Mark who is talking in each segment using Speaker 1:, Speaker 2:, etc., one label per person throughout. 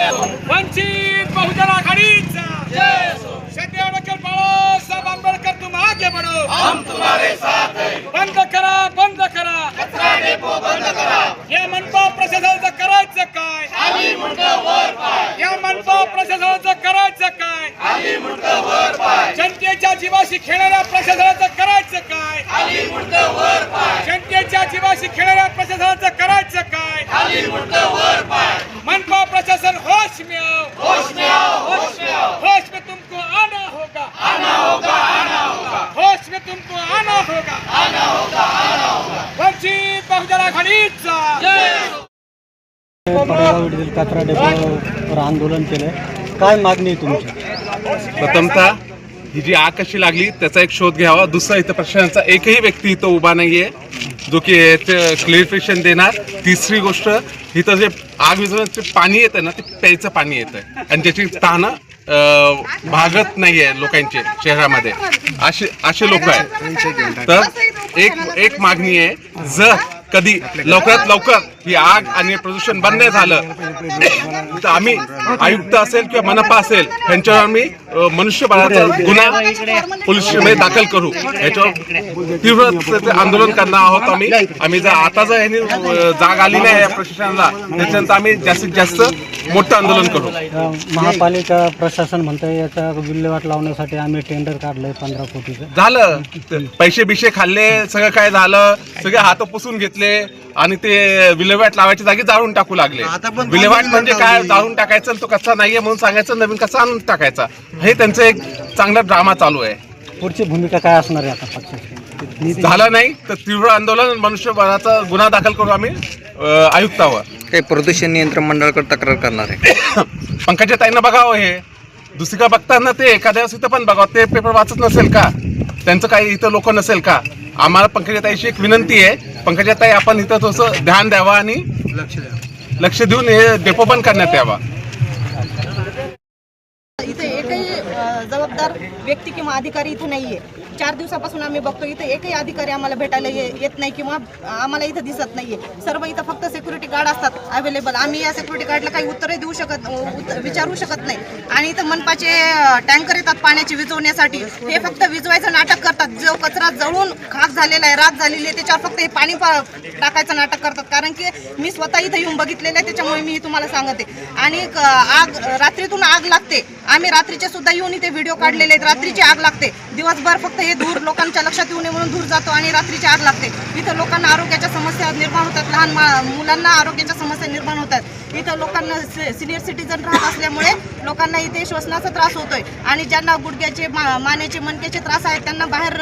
Speaker 1: वंचित बहुजन आघाडीचा शरद बाळासाहेब आंबेडकर तुम आगे बढ़ो, हम तुम्हारे साथ हैं। बंद करा कचरा डेपो बंद करा। या मनपा प्रशासनाचं करायचं काय? खाली मुंडकं वर पाय। या मनपा प्रशासनाचं करायचं काय? खाली मुंडकं वर पाय। जनतेच्या जीवाशी खेळणाऱ्या प्रशासनाचं करायचं काय? खाली मुंडकं वर पाय। जनतेच्या जीवाशी खेळणाऱ्या प्रशासनाचं करायचं काय? खाली मुंडकं वर पाय। मनपा प्रशासन होश में आओ, होश में आओ, होश में आओ। होश में तुमको आना होगा, आना होगा, आना होगा। होश में तुमको आना होगा, आना होगा, आना होगा। वंचित बहुजन आघाडीचा
Speaker 2: पडगाववरील कचरा डेपोवर आंदोलन केलंय, काय मागणी आहे तुमची?
Speaker 3: प्रथमतः ही जी आग कशी लागली त्याचा एक शोध घ्यावा। दुसरा, इथं प्रशासनाचा एकही व्यक्ती इथं उभा नाहीये जो की क्लिअरिफिकेशन देणार। तिसरी गोष्ट, इथं जे आग विझवण्याचे पाणी येतं ना ते प्यायचं पाणी येतं आणि ज्याची तहानं भागत नाहीये लोकांचे शहरामध्ये, असे लोक आहेत। तर एक मागणी आहे, जर कधी लवकरात लवकर ही आग आणि प्रदूषण बंद नाही झालं तर आम्ही आयुक्त असेल किंवा मनपा असेल यांच्यावर आम्ही मनुष्यबळाचा गुन्हा पोलीस स्टेशनमध्ये दाखल करू। याच्यावर तीव्र आंदोलन करणार आहोत आम्ही जर आता जर यांनी जाग आली नाही या प्रशासनाला त्याच्यानंतर आम्ही जास्तीत जास्त मोठं आंदोलन करू।
Speaker 2: महापालिका प्रशासन म्हणतंय याचा विल्हेवाट लावण्यासाठी आम्ही टेंडर काढलंय 15 कोटीचं।
Speaker 3: झालं, पैसे बिशे खाल्ले, सगळं काय झालं, सगळे हात पुसून घेतले आणि ते विल्हेवाट लावायच्या जागी जाळून टाकू लागले। विल्हेवाट म्हणजे काय? जाळून टाकायचं, तो कचरा नाहीये म्हणून सांगायचं, नवीन कचरा आणून टाकायचा। हे त्यांचं एक चांगला ड्रामा चालू आहे।
Speaker 2: पुढची भूमिका काय असणार आहे आता पक्षाची?
Speaker 3: झालं नाही तर तीव्र आंदोलन, मनुष्यबळाचा गुन्हा दाखल करू आम्ही आयुक्तावर।
Speaker 4: काही प्रदूषण नियंत्रण मंडळाकडे तक्रार करणार आहे।
Speaker 3: पंकजा ताईंना बघावं, हे दुसरीकडे बघताना ते एखाद्या इथं पण बघावं, ते पेपर वाचत नसेल का? त्यांचं काही इथं लोक नसेल का? आम्हाला पंकजाताईची एक विनंती आहे, पंकजाताई आपण इथं थोडंसं ध्यान द्यावं आणि लक्ष देऊन हे डेपो बंद करण्यात यावा।
Speaker 5: इथे एकही जबाबदार व्यक्ती किंवा अधिकारी इथे नाहीये। 4 दिवसापासून आम्ही बघतो इथे एकही अधिकारी आम्हाला भेटायला येत नाही किंवा आम्हाला इथं दिसत नाहीये। सर्व इथं फक्त सिक्युरिटी गार्ड असतात अवेलेबल। आम्ही या सिक्युरिटी गार्डला काही उत्तरही विचारू शकत नाही। आणि इथं मनपाचे टँकर येतात पाण्याची विझवण्यासाठी, हे फक्त विझवायचं नाटक करतात। जो कचरा जळून खाक झालेला आहे, राख झालेली आहे, त्याच्यावर फक्त हे पाणी टाकायचं नाटक करतात। कारण की मी स्वतः इथं येऊन बघितलेलं आहे, त्याच्यामुळे मी तुम्हाला सांगते। आणि आग रात्रीतून आग लागते, आम्ही रात्रीचे सुद्धा येऊन इथे व्हिडिओ काढलेले आहेत। रात्रीची आग लागते, दिवसभर फक्त हे धूर लोकांच्या लक्षात येऊ नये म्हणून धूर जातो आणि रात्रीची आग लागते। इथं लोकांना आरोग्याच्या समस्या निर्माण होतात, लहान मुलांना आरोग्याच्या समस्या निर्माण होतात। इथं लोकांना सिनियर सिटीजन राहत असल्यामुळे लोकांना इथे श्वसनाचा त्रास होतोय आणि ज्यांना गुडघ्याचे मानेचे मणक्याचे त्रास आहेत त्यांना बाहेर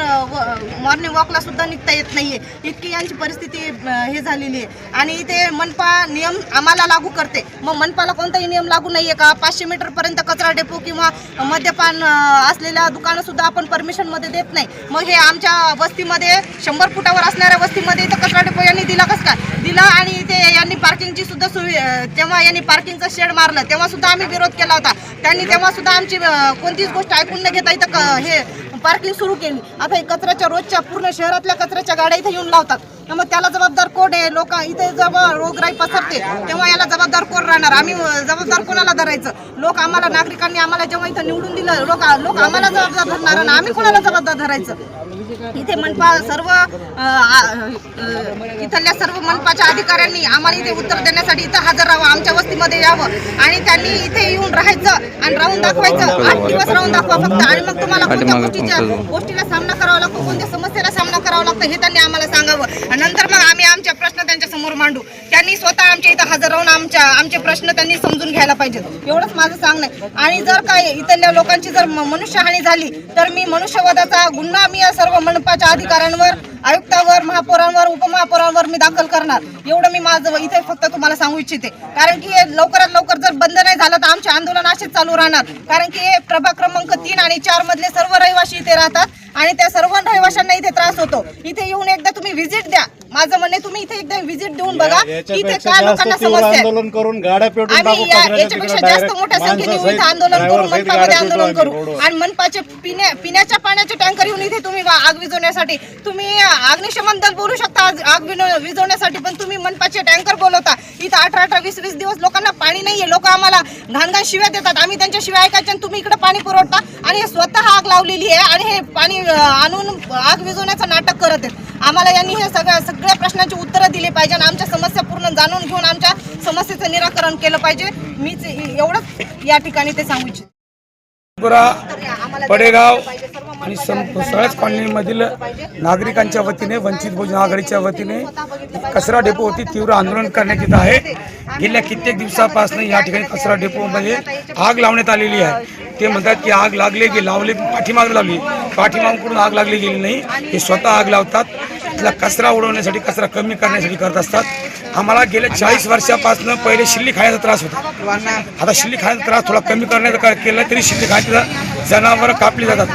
Speaker 5: मॉर्निंग वॉकला सुद्धा निघता येत नाहीये, इतकी यांची परिस्थिती हे झालेली आहे। आणि इथे मनपा नियम आम्हाला लागू करते, मग मनपाला कोणताही नियम लागू नाहीये का? 500 मीटर पर्यंत कचरा डेपो किंवा मद्यपान असलेल्या दुकानं सुद्धा आपण परमिशन मध्ये देत नाही। मग हे आमच्या वस्तीमध्ये 100 फुटावर असणाऱ्या वस्तीमध्ये इथं कचरा डेपो यांनी दिला कसं काय दिला? आणि इथे यांनी पार्किंगची सुद्धा तेव्हा यांनी पार्किंगचं शेड मारलं तेव्हा सुद्धा आम्ही विरोध केला होता। त्यांनी तेव्हा सुद्धा आमची कोणतीच गोष्ट ऐकून न घेता इथं हे पार्किंग सुरू केली। आता हे कचऱ्याच्या रोजच्या पूर्ण शहरातल्या कचऱ्याच्या गाड्या इथे येऊन लावतात, मग त्याला जबाबदार कोण आहे? लोक इथे जेव्हा रोगराई पसरते तेव्हा याला जबाबदार कोण राहणार? आम्ही जबाबदार कोणाला धरायचं? लोक आम्हाला, नागरिकांनी आम्हाला जेव्हा इथं निवडून दिलं, लोक आम्हाला जबाबदार धरणार आणि आम्ही कोणाला जबाबदार धरायचं? इथे मनपा सर्व इथल्या सर्व मनपाच्या अधिकाऱ्यांनी आम्हाला इथे उत्तर देण्यासाठी इथं हजर राहावं, आमच्या वस्तीमध्ये यावं आणि त्यांनी इथे येऊन राहायचं आणि राहून दाखवायचं। 8 दिवस राहून दाखवा फक्त, आणि मग तुम्हाला कोणत्या गोष्टीला सामना करावा लागतो, कोणत्या समस्येला सामना करावा लागतो हे त्यांनी आम्हाला सांगावं। आणि नंतर मग आम्ही आमचे प्रश्न त्यांच्या समोर मांडू। त्यांनी स्वतः आमच्या इथं हजर राहून आमचे प्रश्न त्यांनी समजून घ्यायला पाहिजेत, एवढंच माझं सांगणं आहे। आणि जर काय इथल्या लोकांची जर मनुष्यहानी झाली तर मी मनुष्यवधाचा गुन्हा मी या सर्व मनपाच्या अधिकाऱ्यांवर, आयुक्तावर, महापौरांवर, उपमहापौरांवर मी दाखल करणार, एवढं मी माझं इथे फक्त तुम्हाला सांगू इच्छिते। कारण की लवकरात लवकर जर बंद नाही झालं तर आमचे आंदोलन असेच चालू राहणार। कारण की प्रभाग क्रमांक 3 आणि 4 मधले सर्व रहिवासी इथे राहतात आणि त्या सर्व रहिवाशांना इथे त्रास होतो। इथे येऊन एकदा तुम्ही व्हिजिट द्या, माझं म्हणणे तुम्ही इथे एकदा व्हिजिट देऊन बघा की इथे काय लोकांना समस्या आहे.
Speaker 6: आंदोलन करून गाड्या पेटून
Speaker 5: आम्ही याच्यापेक्षा जास्त मोठ्या संख्येने इथे आंदोलन करू, मनपामध्ये आंदोलन करू आणि मनपाचे पिण्याच्या पाण्याचे टँकर येऊन इथे तुम्ही आग विझवण्यासाठी तुम्ही अग्निशमन दल बोलू शकता आग विझवण्यासाठी, पण तुम्ही मनपाचे टँकर बोलवता. इथं 18-20 दिवस लोकांना पाणी नाहीये. लोक आम्हाला घाणघाण शिव्या देतात, आम्ही त्यांच्या शिव्या ऐकायच्या आणि तुम्ही इकडे पाणी पुरवता आणि हे स्वतः आग लावलेली आहे आणि हे पाणी आणून आग विझवण्याचं नाटक करत आहेत. आम्हाला यांनी हे सगळ्या प्रश्नांची उत्तरं दिली पाहिजे आणि आमच्या समस्या पूर्ण जाणून घेऊन आमच्या समस्येचं निराकरण केलं पाहिजे. मीच एवढंच या ठिकाणी ते सांगू इच्छिते.
Speaker 1: पडेगाव आणि सगळ्याच कॉलनीमधील नागरिकांच्या वतीने वंचित बहुजन आघाडीच्या वतीने कचरा डेपोवरती तीव्र आंदोलन करण्यात येत आहे. गेल्या कित्येक दिवसापासून या ठिकाणी कचरा डेपोमध्ये आग लावण्यात आलेली आहे. ते म्हणतात की आग लागली की लावली, पाठीमाग लावली, पाठीमागकडून आग लागली गेली नाही. हे स्वतः आग लावतात. तिथला कचरा उडवण्यासाठी, कचरा कमी करण्यासाठी करत असतात. आम्हाला गेल्या 40 वर्षापासून पहिले शिल्ली खाण्याचा त्रास होता. आता शिल्ली खाण्याचा त्रास थोडा कमी करण्याचा केला तरी शिल्ली खाण्याचा जनावरं कापली जातात.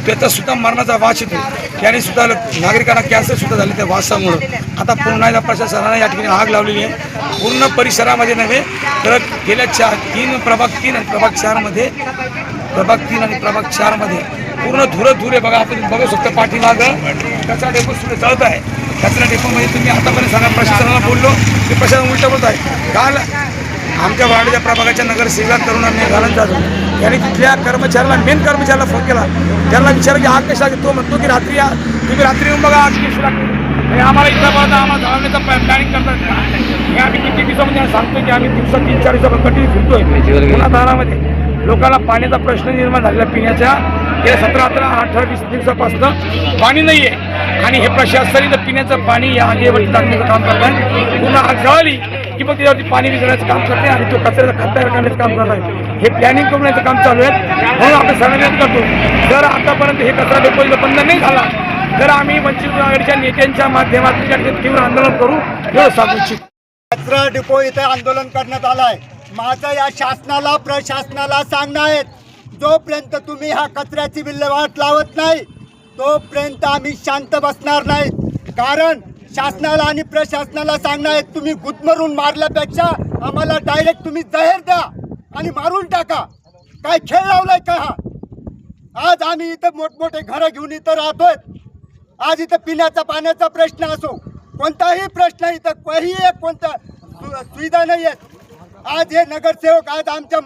Speaker 1: त्याचा सुद्धा मरणाचा वास येतो. त्याने सुद्धा नागरिकांना कॅन्सर सुद्धा झाले त्या वासामुळं. आता पुन्हा एकदा प्रशासनाने या ठिकाणी आग लावलेली आहे. पूर्ण परिसरामध्ये नव्हे तर गेल्या 3 प्रभाग 3 आणि प्रभाग 4मध्ये पूर्ण धूर आहे. बघा, आपण बघू शकतो पाठीमागं कचरा डेपो सुद्धा चालत आहे. कचरा डेपोमध्ये तुम्ही आतापर्यंत सांगा प्रशासनाला बोललो ते प्रशासन उलटं बोलत आहे. काल आमच्या वार्डाच्या प्रभागाच्या नगरसेवक तरुणांनी घालून जातो यांनी तिथल्या कर्मचाऱ्याला, मेन कर्मचाऱ्याला फोन केला. त्यांना विचारलं की आग कशी लागते. तो म्हणतो की रात्री या, तुम्ही रात्री येऊन बघा आग कशी लागते. आम्हाला इथं बघा आम्हाला जाळण्याचं प्लॅनिंग करतात. हे आम्ही किती दिवसामध्ये सांगतो की आम्ही दिवसात 3-4 दिवसात कंटिन्यू फिरतोय. पुन्हा दारामध्ये लोकांना पाण्याचा प्रश्न निर्माण झालेला पिण्याच्या. गेल्या 17-18-20 दिवसापासून पाणी नाही आहे आणि हे प्रशासन इथं पिण्याचं पाणी या आगीवरती टाकण्याचं काम करत आहे. पूर्ण आग जळाली की मग त्याच्यावरती पाणी विजण्याचं काम करते आणि तो कचऱ्याचा खत तयार करण्याचं काम करत आहे. हे प्लॅनिंग करून याचं काम चालू आहे. म्हणून आपण सगळ्यांना करतो, जर आतापर्यंत हे कचरा डेपो बंद नाही झाला तर आम्ही वंचित आघाडीच्या नेत्यांच्या माध्यमातून तीव्र आंदोलन करू, एवढं सांगू इच्छितो.
Speaker 6: कचरा डिपो इथे आंदोलन करण्यात आलं आहे. माझं या शासनाला, प्रशासनाला सांगणं आहे, जोपर्यंत तुम्ही हा कचऱ्याची विल्हेवाट लावत नाही तोपर्यंत आम्ही शांत बसणार नाहीत. कारण शासनाला आणि प्रशासनाला सांगणं आहे, तुम्ही गुदमरून मारल्यापेक्षा आम्हाला डायरेक्ट तुम्ही जहर द्या आणि मारून टाका. काय खेळ लावलाय का हा? आज आम्ही इथं मोठमोठे घरं घेऊन इथं राहतोय. आज इथं पिण्याचा पाण्याचा प्रश्न असो, कोणताही प्रश्न इथं काही एक कोणता सुविधा नाही आहेत. आज हे नगरसेवक आज आमच्या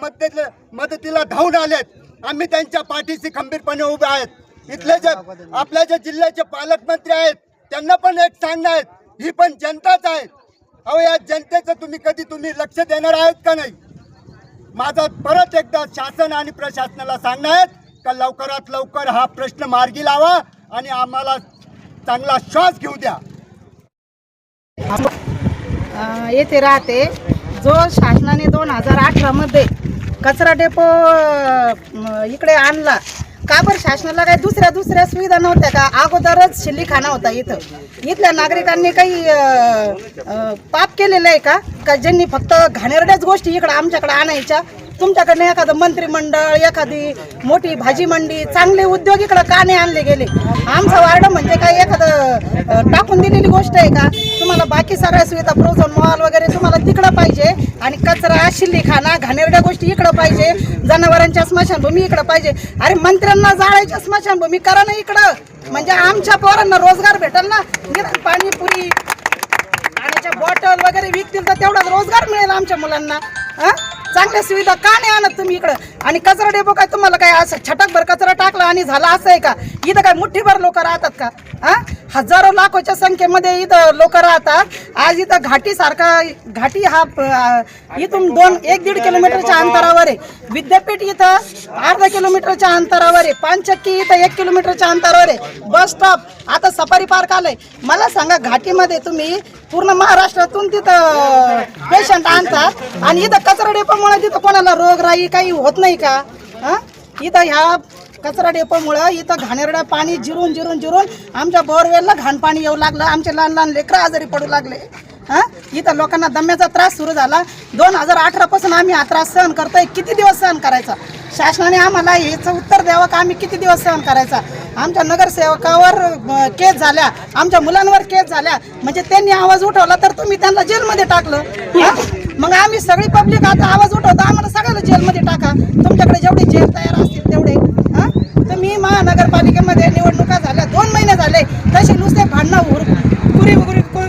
Speaker 6: मदतीला धावून आलेत. आम्ही त्यांच्या पाठीशी खंबीरपणे उभे आहेत. इथले जे आपल्या जे जिल्ह्याचे पालकमंत्री आहेत त्यांना पण एक सांगणं आहे, ही पण जनताच आहे. अहो, या जनतेचं तुम्ही लक्ष देणार आहेत का नाही? माझा परत एकदा शासन आणि प्रशासनाला सांगणं आहे का लवकरात लवकर हा प्रश्न मार्गी लावा आणि आम्हाला चांगला श्वास घेऊ द्या.
Speaker 5: येथे राहते. जो शासनाने 2018 मध्ये कचरा डेपो इकडे आणला, का बरं शासनाला काही दुसऱ्या सुविधा नव्हत्या का? अगोदरच शिल्लीखाना होता इथं. इथल्या नागरिकांनी काही पाप केलेलं आहे का ज्यांनी फक्त घाणेरड्याच गोष्टी इकडं आमच्याकडे आणायच्या? तुमच्याकडनं एखादं मंत्रिमंडळ, एखादी मोठी भाजी मंडी, चांगले उद्योग इकडं का नाही आणले गेले? आमचं वार्ड म्हणजे काय एखादं टाकून दिलेली गोष्ट आहे का? तुम्हाला बाकी सगळ्या सुविधा, फ्रोझन मॉल वगैरे तुम्हाला तिकडं पाहिजे आणि कचरा, शिल्लीखाना, घाणेरड्या गोष्टी इकडं पाहिजे, जनावरांच्या स्मशानभूमी इकडं पाहिजे. अरे मंत्र्यांना जाळायच्या स्मशानभूमी करा ना इकडं, म्हणजे आमच्या पोरांना रोजगार भेटेल ना. पाणीपुरी, पाण्याच्या बॉटल वगैरे विकतील तर तेवढाच रोजगार मिळेल आमच्या मुलांना. चांगल्या सुविधा का नाही आणत तुम्ही इकडं? आणि कचरा डेपो काय तुम्हाला काय असं छटकभर कचरा टाकला आणि झाला असं आहे का? इथं काय मुठ्ठीभर लोक राहतात का? हजारो लाखोच्या संख्येमध्ये इथं लोक राहतात. आज इथं घाटी हा इथून 1-1.5 किलोमीटरच्या अंतरावर आहे. विद्यापीठ इथं अर्धा किलोमीटरच्या अंतरावर आहे. पानचक्की इथं 1 किलोमीटरच्या अंतरावर आहे. बस स्टॉप, आता सफारी पार्क आलंय. मला सांगा, घाटीमध्ये तुम्ही पूर्ण महाराष्ट्रातून तिथं पेशंट आणतात आणि इथं कचरा डेपोमुळे तिथं कोणाला रोगराई काही होत नाही का? इथं ह्या कचरा डेपोमुळं इथं घाणेरडं पाणी जिरून आमच्या बोरवेलला घाण पाणी येऊ लागलं. आमचे लहान लेकरं आजारी पडू लागले. इथं लोकांना दम्याचा त्रास सुरू झाला. 2018 पासून आम्ही हा त्रास सहन करतोय. किती दिवस सहन करायचा? शासनाने आम्हाला याचं उत्तर द्यावं का आम्ही किती दिवस सहन करायचा? आमच्या नगरसेवकावर केस झाल्या, आमच्या मुलांवर केस झाल्या, म्हणजे त्यांनी आवाज उठवला तर तुम्ही त्यांना जेलमध्ये टाकलं. मग आम्ही सगळी पब्लिक आता आवाज उठवतो, आम्हाला सगळ्याला जेलमध्ये टाका. तुमच्याकडे जेवढे जेल तयार असतील तेवढे. तुम्ही महानगरपालिकेमध्ये निवडणुका झाल्या 2 महिने झाले, तसे नुसते भांडणं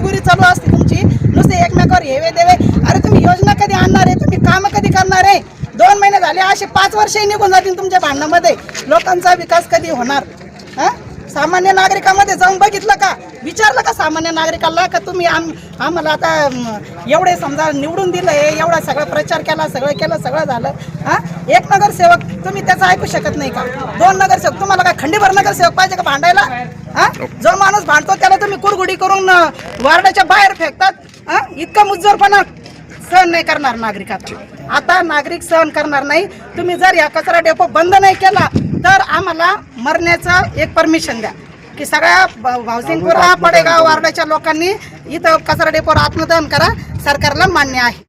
Speaker 5: गुरी चालू असते तुमची, नुसते एकमेकावर हेवे देवे. अरे तुम्ही योजना कधी आणणार आहे? तुम्ही कामं कधी करणार आहे? 2 महिने झाले, असे 5 वर्षही निघून जातील तुमच्या भांडणामध्ये. लोकांचा विकास कधी होणार? सामान्य नागरिकांमध्ये जाऊन बघितलं का? विचारलं का सामान्य नागरिकाला का तुम्ही आम्हाला आता एवढे समजा निवडून दिलं आहे, एवढा सगळा प्रचार केला, सगळं केलं, सगळं झालं. एक नगरसेवक तुम्ही त्याचं ऐकू शकत नाही का? 2 नगरसेवक तुम्हाला काय खंडीभर नगरसेवक पाहिजे का भांडायला? जो माणूस भांडतो त्याला तुम्ही कुरघुडी करून वार्डाच्या बाहेर फेकतात. इतका मुज्जरपणा सहन नाही करणार नागरिक. आता नागरिक सहन करणार नाही. तुम्ही जर या कचरा डेपो बंद नाही केला तर आम्हाला मरण्याचं एक परमिशन द्या की सगळ्या भावसिंगपुरा पडेगाव वार्डाच्या लोकांनी इथं कचरा डेपोवर आत्मदहन करा. सरकारला मान्य आहे.